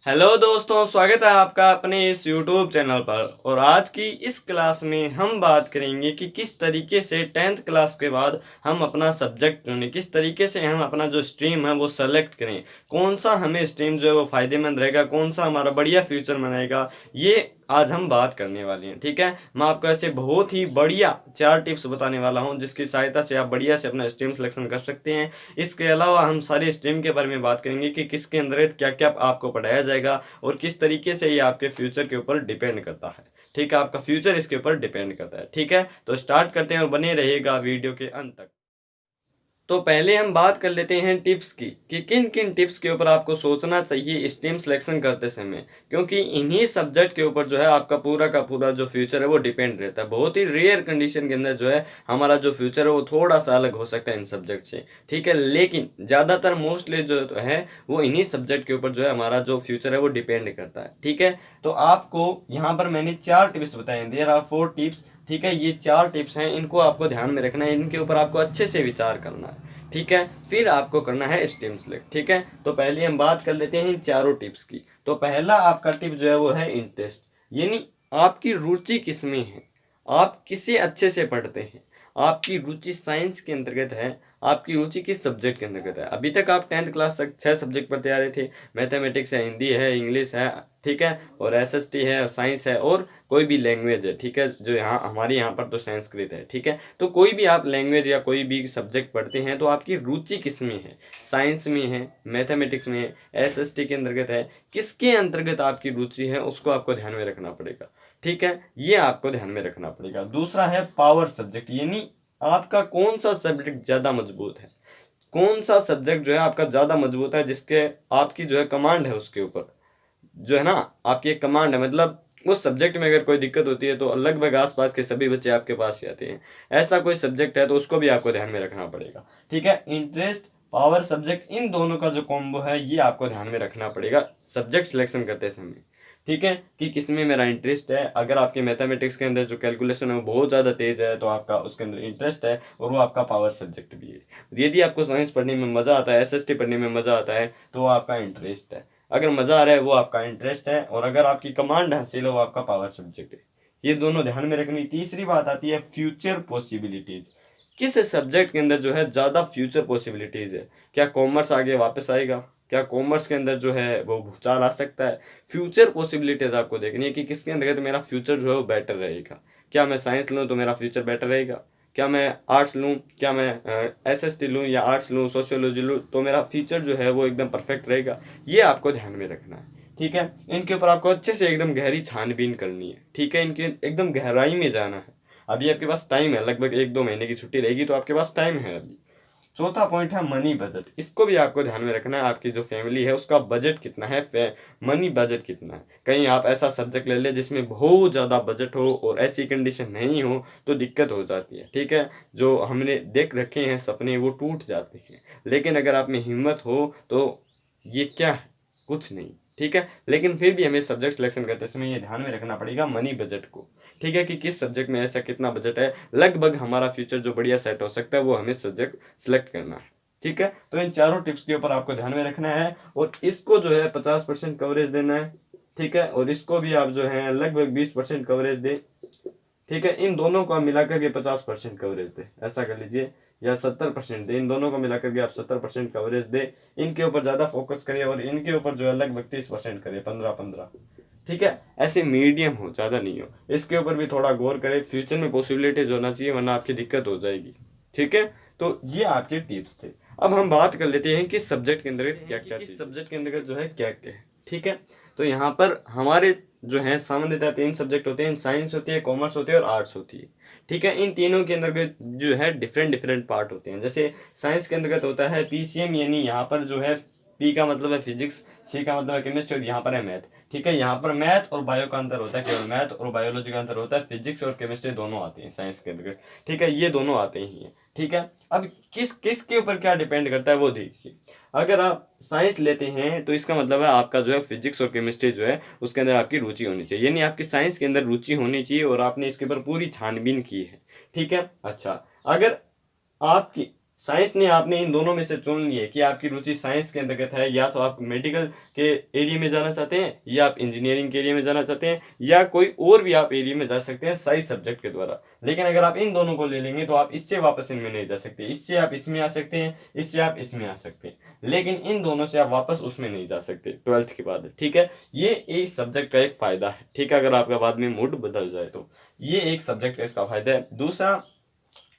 Hello दोस्तों, स्वागत है आपका अपने इस YouTube चैनल पर। और आज की इस क्लास में हम बात करेंगे कि किस तरीके से 10th क्लास के बाद हम अपना सब्जेक्ट चुनें, किस तरीके से हम अपना जो स्ट्रीम है वो सेलेक्ट करें, कौन सा हमें स्ट्रीम जो है वो फ़ायदेमंद रहेगा, कौन सा हमारा बढ़िया फ्यूचर बनाएगा, ये आज हम बात करने वाले हैं। ठीक है, मैं आपको ऐसे बहुत ही बढ़िया 4 टिप्स बताने वाला हूं जिसकी सहायता से आप बढ़िया से अपना स्ट्रीम सिलेक्शन कर सकते हैं। इसके अलावा हम सारे स्ट्रीम के बारे में बात करेंगे कि किसके अंतर्गत क्या क्या आपको पढ़ाया जाएगा और किस तरीके से ये आपके फ्यूचर के ऊपर डिपेंड करता है। ठीक है, आपका फ्यूचर इसके ऊपर डिपेंड करता है। ठीक है, तो स्टार्ट करते हैं और बने रहिएगा वीडियो के अंत तक। तो पहले हम बात कर लेते हैं टिप्स की कि किन किन टिप्स के ऊपर आपको सोचना चाहिए स्ट्रीम सिलेक्शन करते समय, क्योंकि इन्हीं सब्जेक्ट के ऊपर जो है आपका पूरा का पूरा जो फ्यूचर है वो डिपेंड रहता है। बहुत ही रेयर कंडीशन के अंदर जो है हमारा जो फ्यूचर है वो थोड़ा सा अलग हो सकता है इन सब्जेक्ट से। ठीक है, लेकिन ज़्यादातर मोस्टली जो है वो इन्हीं सब्जेक्ट के ऊपर जो है हमारा जो फ्यूचर है वो डिपेंड करता है। ठीक है, तो आपको यहाँ पर मैंने 4 टिप्स बताए हैं, देयर आर 4 टिप्स। ठीक है, ये 4 टिप्स हैं, इनको आपको ध्यान में रखना है, इनके ऊपर आपको अच्छे से विचार करना है। ठीक है, फिर आपको करना है स्ट्रीम सेलेक्ट। ठीक है, तो पहले हम बात कर लेते हैं इन चारों टिप्स की। तो पहला आपका टिप जो है वो है इंटरेस्ट, यानी आपकी रुचि किस में है, आप किसे अच्छे से पढ़ते हैं। आपकी रुचि साइंस के अंतर्गत है, आपकी रुचि किस सब्जेक्ट के अंतर्गत है। अभी तक आप 10th क्लास तक 6 सब्जेक्ट पढ़ते आ रहे थे, मैथमेटिक्स है, हिंदी है, इंग्लिश है, ठीक है, और एसएसटी है, साइंस है, और कोई भी लैंग्वेज है। ठीक है, जो यहाँ हमारे यहाँ पर तो संस्कृत है। ठीक है, तो कोई भी आप लैंग्वेज या कोई भी सब्जेक्ट पढ़ते हैं तो आपकी रुचि किस में है, साइंस में है, मैथमेटिक्स में है, एसएसटी के अंतर्गत है, किसके अंतर्गत आपकी रुचि है उसको आपको ध्यान में रखना पड़ेगा। ठीक है, ये आपको ध्यान में रखना पड़ेगा। दूसरा है पावर सब्जेक्ट, यानी आपका कौन सा सब्जेक्ट ज़्यादा मजबूत है, कौन सा सब्जेक्ट जो है आपका ज़्यादा मजबूत है, जिसके आपकी जो है कमांड है उसके ऊपर जो है ना, आपकी एक कमांड है, मतलब उस सब्जेक्ट में अगर कोई दिक्कत होती है तो लगभग आसपास के सभी बच्चे आपके पास ही आते हैं। ऐसा कोई सब्जेक्ट है तो उसको भी आपको ध्यान में रखना पड़ेगा। ठीक है, इंटरेस्ट, पावर सब्जेक्ट, इन दोनों का जो कॉम्बो है ये आपको ध्यान में रखना पड़ेगा सब्जेक्ट सिलेक्शन करते समय। ठीक है, कि किस में मेरा इंटरेस्ट है। अगर आपके मैथमेटिक्स के अंदर जो कैलकुलेशन है वो बहुत ज़्यादा तेज है तो आपका उसके अंदर इंटरेस्ट है और वो आपका पावर सब्जेक्ट भी है। यदि आपको साइंस पढ़ने में मज़ा आता है, एसएसटी पढ़ने में मज़ा आता है तो वो आपका इंटरेस्ट है। अगर मज़ा आ रहा है वो आपका इंटरेस्ट है, और अगर आपकी कमांड हासिल है वो आपका पावर सब्जेक्ट है। ये दोनों ध्यान में रखनी। तीसरी बात आती है फ्यूचर पॉसिबिलिटीज़, किस सब्जेक्ट के अंदर जो है ज़्यादा फ्यूचर पॉसिबिलिटीज़ है। क्या कॉमर्स आगे वापस आएगा, क्या कॉमर्स के अंदर जो है वो भूचाल आ सकता है। फ्यूचर पॉसिबिलिटीज़ आपको देखनी है कि किसके अंदर तो मेरा फ्यूचर जो है वो बेटर रहेगा। क्या मैं साइंस लूँ तो मेरा फ्यूचर बेटर रहेगा, क्या मैं आर्ट्स लूँ, क्या मैं एसएसटी लूँ या आर्ट्स लूँ, सोशियोलॉजी लूँ तो मेरा फ्यूचर जो है वो एकदम परफेक्ट रहेगा। ये आपको ध्यान में रखना है। ठीक है, इनके ऊपर आपको अच्छे से एकदम गहरी छानबीन करनी है। ठीक है, इनके एकदम गहराई में जाना है। अभी आपके पास टाइम है, लगभग 1-2 महीने की छुट्टी रहेगी तो आपके पास टाइम है अभी। चौथा पॉइंट है मनी बजट, इसको भी आपको ध्यान में रखना है। आपकी जो फैमिली है उसका बजट कितना है, मनी बजट कितना है। कहीं आप ऐसा सब्जेक्ट ले लें जिसमें बहुत ज़्यादा बजट हो और ऐसी कंडीशन नहीं हो तो दिक्कत हो जाती है। ठीक है, जो हमने देख रखे हैं सपने वो टूट जाते हैं। लेकिन अगर आप में हिम्मत हो तो ये क्या है, कुछ नहीं। ठीक है, लेकिन फिर भी हमें सब्जेक्ट सिलेक्शन करते समय ये ध्यान में रखना पड़ेगा मनी बजट को। ठीक है, कि किस सब्जेक्ट में ऐसा कितना बजट है, लगभग हमारा फ्यूचर जो बढ़िया सेट हो सकता है वो हमें सब्जेक्ट सिलेक्ट करना है। ठीक है, तो इन चारों टिप्स के ऊपर आपको ध्यान में रखना है और इसको जो है 50% कवरेज देना है। ठीक है, और इसको भी आप जो है लगभग 20% कवरेज दे। ठीक है, इन दोनों को आप मिलाकर के 50% कवरेज दे, ऐसा कर लीजिए, या 70% दे। इन दोनों को मिलाकर के आप 70% कवरेज दे। इनके ऊपर ज़्यादा फोकस करिए और इनके ऊपर जो है लगभग 30% करिए, 15-15। ठीक है, ऐसे मीडियम हो, ज़्यादा नहीं हो। इसके ऊपर भी थोड़ा गौर करें, फ्यूचर में पॉसिबिलिटीज होना चाहिए वरना आपकी दिक्कत हो जाएगी। ठीक है, तो ये आपके टिप्स थे। अब हम बात कर लेते हैं कि सब्जेक्ट के अंतर्गत क्या क्या, किस सब्जेक्ट के अंतर्गत जो है क्या क्या है। ठीक है, तो यहाँ पर हमारे जो है सामान्यतः 3 सब्जेक्ट होते हैं, साइंस होती है, कॉमर्स होती है और आर्ट्स होती है। ठीक है, इन तीनों के अंतर्गत जो है डिफरेंट डिफरेंट पार्ट होते हैं। जैसे साइंस के अंतर्गत होता है पीसीएम, यानी यहाँ पर जो है पी का मतलब है फिजिक्स, सी का मतलब है केमिस्ट्री और यहाँ पर है मैथ। ठीक है, यहाँ पर मैथ और बायो का अंतर होता है, केवल मैथ और बायोलॉजी का अंतर होता है। फिजिक्स और केमिस्ट्री दोनों आते हैं साइंस के अंतर्गत। ठीक है, ये दोनों आते ही हैं। ठीक है, अब किस किस के ऊपर क्या डिपेंड करता है वो देखिए। अगर आप साइंस लेते हैं तो इसका मतलब है आपका जो है फिजिक्स और केमिस्ट्री जो है उसके अंदर आपकी रुचि होनी चाहिए, यानी आपकी साइंस के अंदर रुचि होनी चाहिए और आपने इसके ऊपर पूरी छानबीन की है। ठीक है, अच्छा, अगर आपकी साइंस ने आपने इन दोनों में से चुन लिए कि आपकी रुचि साइंस के अंतर्गत है, या तो आप मेडिकल के एरिया में जाना चाहते हैं, या आप इंजीनियरिंग के एरिया में जाना चाहते हैं, या कोई और भी आप एरिया में जा सकते हैं साइंस सब्जेक्ट के द्वारा। लेकिन अगर आप इन दोनों को ले लेंगे तो आप इससे वापस इनमें नहीं जा सकते, इससे आप इसमें आ सकते हैं, इससे आप इसमें आ सकते हैं, लेकिन इन दोनों से आप वापस उसमें नहीं जा सकते 12th के बाद। ठीक है, ये एक सब्जेक्ट का एक फायदा है। ठीक है, अगर आपका बाद में मूड बदल जाए तो ये एक सब्जेक्ट का इसका फायदा है। दूसरा,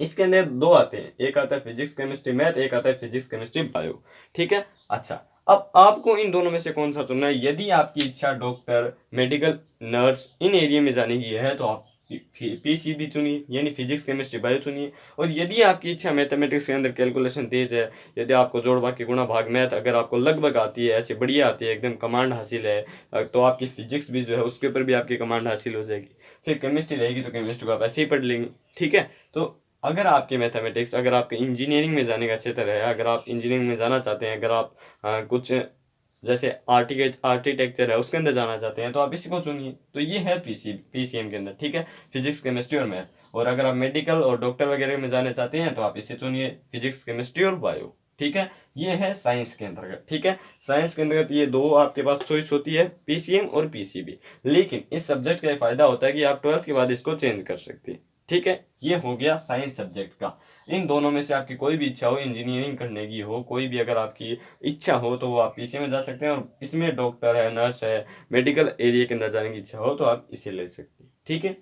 इसके अंदर दो आते हैं, एक आता है फिजिक्स केमिस्ट्री मैथ, एक आता है फिजिक्स केमिस्ट्री बायो। ठीक है, अच्छा, अब आपको इन दोनों में से कौन सा चुनना है। यदि आपकी इच्छा डॉक्टर, मेडिकल, नर्स इन एरिया में जाने की है तो आप पीसीबी चुनिए, यानी फिजिक्स केमिस्ट्री बायो चुनिए। और यदि आपकी इच्छा मैथमेटिक्स के अंदर कैलकुलेशन तेज है, यदि आपको जोड़ भाग की गुणा भाग मैथ अगर आपको लगभग आती है, ऐसे बढ़िया आती है, एकदम कमांड हासिल है, तो आपकी फिजिक्स भी जो है उसके ऊपर भी आपकी कमांड हासिल हो जाएगी। फिर केमिस्ट्री रहेगी तो केमिस्ट्री को आप ऐसे ही पढ़ लेंगे। ठीक है, तो अगर आपके मैथमेटिक्स, अगर आपके इंजीनियरिंग में जाने का क्षेत्र है, अगर आप इंजीनियरिंग में जाना चाहते हैं, अगर आप कुछ जैसे आर्किटेक्चर है उसके अंदर जाना चाहते हैं तो आप इसी को चुनिए। तो ये है पीसीएम के अंदर। ठीक है, फिजिक्स केमिस्ट्री और मैथ। और अगर आप मेडिकल और डॉक्टर वगैरह में जाना चाहते हैं तो आप इसे चुनिए, फिजिक्स केमिस्ट्री और बायो। ठीक है, ये है साइंस के अंतर्गत। ठीक है, साइंस के अंतर्गत ये दो आपके पास चॉइस होती है, पीसीएम और पीसीबी। लेकिन इस सब्जेक्ट का फायदा होता है कि आप 12th के बाद इसको चेंज कर सकते हैं। ठीक है, ये हो गया साइंस सब्जेक्ट का। इन दोनों में से आपकी कोई भी इच्छा हो, इंजीनियरिंग करने की हो, कोई भी अगर आपकी इच्छा हो तो वो आप पीसीएम में जा सकते हैं, और इसमें डॉक्टर है, नर्स है, मेडिकल एरिया के अंदर जाने की इच्छा हो तो आप इसे ले सकते हैं। ठीक है,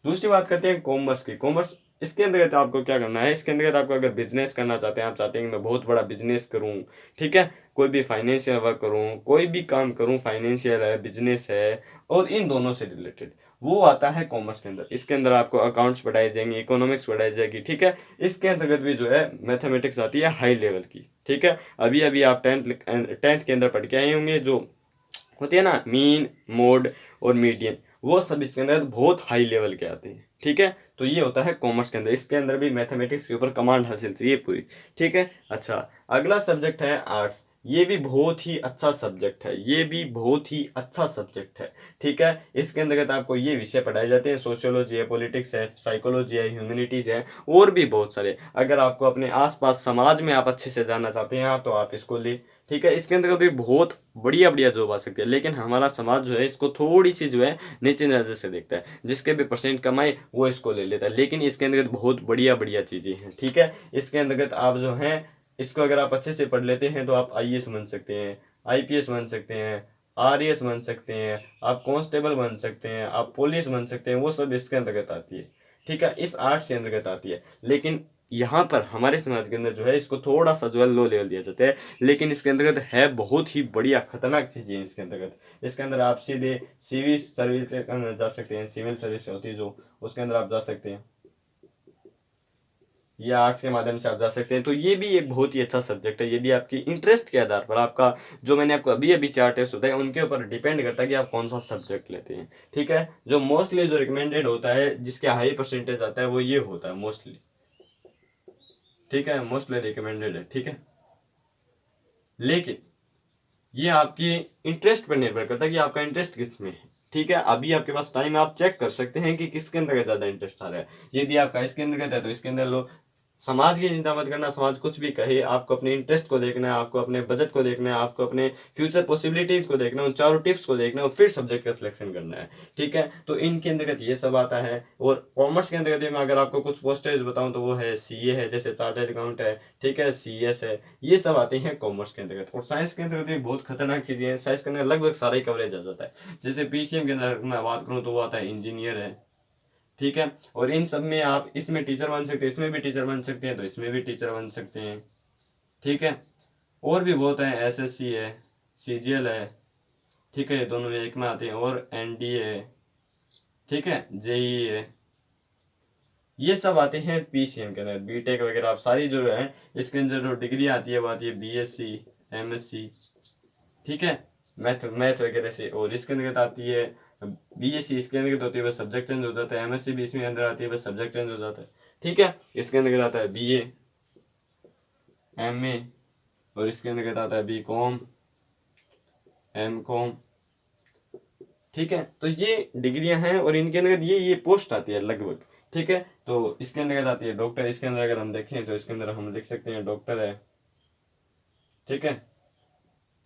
दूसरी बात करते हैं कॉमर्स की। कॉमर्स, इसके अंतर्गत आपको क्या करना है, इसके अंतर्गत आपको अगर बिजनेस करना चाहते हैं, आप चाहते हैं कि मैं बहुत बड़ा बिजनेस करूं, ठीक है, कोई भी फाइनेंशियल वर्क करूं, कोई भी काम करूं, फाइनेंशियल है, बिजनेस है, और इन दोनों से रिलेटेड, वो आता है कॉमर्स के अंदर। इसके अंदर आपको अकाउंट्स पढ़ाई जाएंगे, इकोनॉमिक्स पढ़ाई जाएगी। ठीक है, इसके अंतर्गत भी जो है मैथमेटिक्स आती है हाई लेवल की। ठीक है, अभी अभी आप टेंथ के अंदर पढ़ के आए होंगे, जो होती है ना मीन, मोड और मीडियन, वो सब इसके अंदर बहुत हाई लेवल के आते हैं। ठीक है, तो ये होता है कॉमर्स के अंदर। इसके अंदर भी मैथमेटिक्स के ऊपर कमांड हासिल चाहिए पूरी। ठीक है, अच्छा, अगला सब्जेक्ट है आर्ट्स। ये भी बहुत ही अच्छा सब्जेक्ट है, ये भी बहुत ही अच्छा सब्जेक्ट है। ठीक है, इसके अंतर्गत आपको ये विषय पढ़ाए जाते हैं, सोशियोलॉजी है, पॉलिटिक्स है, साइकोलॉजी है, ह्यूमैनिटीज है, और भी बहुत सारे। अगर आपको अपने आसपास समाज में आप अच्छे से जानना चाहते हैं तो आप इसको ले। ठीक है, इसके अंतर्गत भी बहुत बढ़िया बढ़िया जॉब आ सकती है, लेकिन हमारा समाज जो है इसको थोड़ी सी जो है नीचे नजर से देखता है, जिसके भी परसेंट कमाए वो इसको ले लेता है। लेकिन इसके अंतर्गत बहुत बढ़िया बढ़िया चीजें हैं। ठीक है, इसके अंतर्गत आप जो हैं इसको अगर आप अच्छे से पढ़ लेते हैं तो आप आईएएस बन सकते हैं, आईपीएस बन सकते हैं, आरएएस बन सकते हैं, आप कांस्टेबल बन सकते हैं, आप पुलिस बन सकते हैं, वो सब इसके अंतर्गत आती है। ठीक है, इस आर्ट्स के अंतर्गत आती है। लेकिन यहाँ पर हमारे समाज के अंदर जो है इसको थोड़ा सा जो है लो लेवल दिया जाता है, लेकिन इसके अंतर्गत है बहुत ही बढ़िया खतरनाक चीज़ें हैं इसके अंतर्गत। इसके अंदर आप सीधे सिविल सर्विस के अंदर जा सकते हैं, सिविल सर्विस होती है जो, उसके अंदर आप जा सकते हैं, या आर्ट्स के माध्यम से आप जा सकते हैं। तो ये भी एक बहुत ही अच्छा सब्जेक्ट है। यदि आपकी इंटरेस्ट के आधार पर, आपका जो मैंने आपको अभी अभी 4 टेस्ट होता है उनके ऊपर डिपेंड करता है कि आप कौन सा सब्जेक्ट लेते हैं। ठीक है, जो मोस्टली जो रिकमेंडेड होता है, जिसके हाई परसेंटेज आता है, वो ये होता है मोस्टली। ठीक है, मोस्टली रिकमेंडेड है। ठीक है, लेकिन ये आपकी इंटरेस्ट पर निर्भर करता है कि आपका इंटरेस्ट किस में है। ठीक है, अभी आपके पास टाइम है, आप चेक कर सकते हैं कि किसके अंदर ज्यादा इंटरेस्ट आ रहा है। यदि आपका इसके अंदर है तो इसके अंदर लो, समाज की चिंता मत करना, समाज कुछ भी कहे, आपको अपने इंटरेस्ट को देखना है, आपको अपने बजट को देखना है, आपको अपने फ्यूचर पॉसिबिलिटीज को देखना है, उन चारों टिप्स को देखना है, और फिर सब्जेक्ट का सिलेक्शन करना है। ठीक है, तो इनके अंतर्गत ये सब आता है। और कॉमर्स के अंतर्गत मैं अगर आपको कुछ पोस्टेज बताऊं तो वो है सीए है, जैसे चार्टर्ड अकाउंट है, ठीक है, सीएस है, ये सब आते हैं कॉमर्स के अंतर्गत। और साइंस के अंतर्गत भी बहुत खतरनाक चीजें हैं, साइंस के अंदर लगभग सारा ही कवरेज आ जाता है। जैसे पीसीएम के अंदर मैं बात करूँ तो वो आता है इंजीनियर है। ठीक है, और इन सब में आप इसमें टीचर बन सकते हैं, इसमें भी टीचर बन सकते हैं, तो इसमें भी टीचर बन सकते हैं। ठीक है, और भी बहुत है, एसएससी है, सीजीएल है। ठीक है, ये दोनों में एक में आते हैं, और एनडीए है। ठीक है, जेई है, ये सब आते हैं पीसीएम के अंदर। बीटेक वगैरह आप सारी जो है इसके अंदर जो डिग्री आती है वो आती है बीएससी, एमएससी। ठीक है, मैथ मैथ वगैरह से। और इसके अंदर आती है बीएससी, इसके अंदर होती है बस सब्जेक्ट चेंज हो जाता है, एमएससी भी इसमें अंदर आती है बस सब्जेक्ट चेंज हो जाता है। ठीक है, इसके अंदर आता है बीए, एमए, और इसके अंदर आता है बीकॉम, एमकॉम। ठीक है, तो ये डिग्रियां हैं, और इनके अंदर ये पोस्ट आती है लगभग। ठीक है। तो इसके अंदर आती है डॉक्टर, इसके अंदर अगर हम देखें तो इसके अंदर हम लिख सकते हैं डॉक्टर है, ठीक है,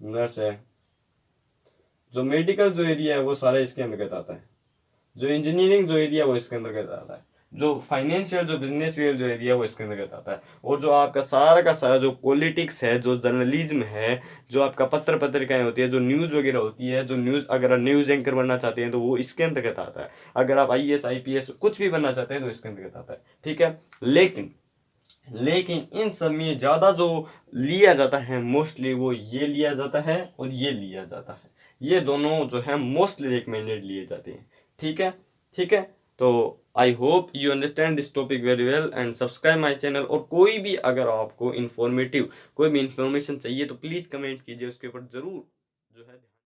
नर्स है, जो मेडिकल जो एरिया है वो सारा इसके अंतर्गत आता है, जो इंजीनियरिंग जो एरिया है वो इसके अंतर्गत आता है, जो फाइनेंशियल जो बिजनेस जो एरिया है वो इसके अंतर्गत आता है, और जो आपका सारा का सारा जो पॉलिटिक्स है, जो जर्नलिज्म है, जो आपका पत्र पत्रिकाएं होती है, जो न्यूज़ वगैरह होती है, जो न्यूज़ अगर आप न्यूज़ एंकर बनना चाहते हैं तो वो इसके अंतर्गत आता है, अगर आप आईएएस आईपीएस कुछ भी बनना चाहते हैं तो इसके अंतर्गत आता है, ठीक है। लेकिन इन सब में ज़्यादा जो लिया जाता है मोस्टली वो ये लिया जाता है और ये लिया जाता है, ये दोनों जो है मोस्टली रिकमेंडेड लिए जाते हैं, ठीक है। ठीक है, तो I hope you understand this topic very well and subscribe my channel. और कोई भी अगर आपको इन्फॉर्मेटिव कोई भी इन्फॉर्मेशन चाहिए तो प्लीज़ कमेंट कीजिए, उसके ऊपर ज़रूर जो है